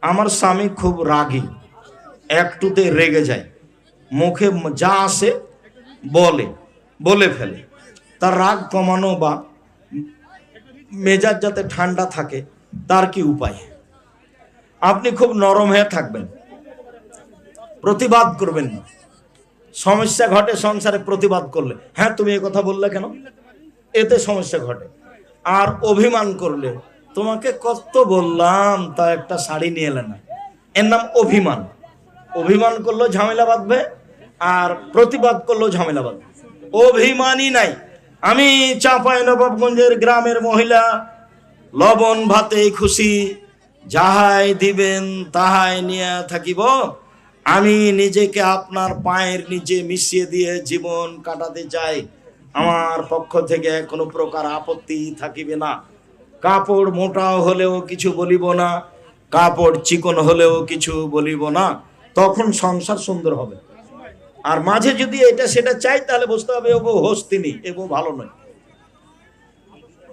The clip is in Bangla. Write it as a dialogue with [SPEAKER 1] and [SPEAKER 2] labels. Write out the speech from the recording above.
[SPEAKER 1] আমার স্বামী খুব রাগী, একটুতে রেগে যায়, মুখে যা আসে বলে ফেলে। তার রাগ কমানো বা মেজাজ যাতে ঠান্ডা থাকে তার কি উপায়? আপনি খুব নরম হয়ে থাকবেন, প্রতিবাদ করবেন না। সমস্যা ঘটে সংসারে প্রতিবাদ করলে, হ্যাঁ তুমি এ কথা বললে কেন, এতে সমস্যা ঘটে। আর অভিমান করলে, তোমাকে কত বললাম তা একটা শাড়ি নিয়ে এলে না, এর নাম অভিমান। অভিমান করলেও ঝামেলা বাঁধবে, আর প্রতিবাদ করলেও ঝামেলা বাঁধবে। অভিমানই নাই। আমি চাঁপাইনবাবগঞ্জের গ্রামের মহিলা, লবণ ভাতে খুশি, যাহাই দিবেন তাহাই নিয়ে থাকিব। আমি নিজেকে আপনার পায়ের নিচে মিশিয়ে দিয়ে জীবন কাটাতে চাই। আমার পক্ষ থেকে কোনো প্রকার আপত্তি থাকিবে না। কাপড় মোটা হলেও কিছু বলিব না, কাপড় চিকন হলেও কিছু বলিব না। তখন সংসার সুন্দর হবে। আর মাঝে যদি এটা সেটা চাই, তাহলে বুঝতে হবে ও হস্তিনী, এ ভালো নয়।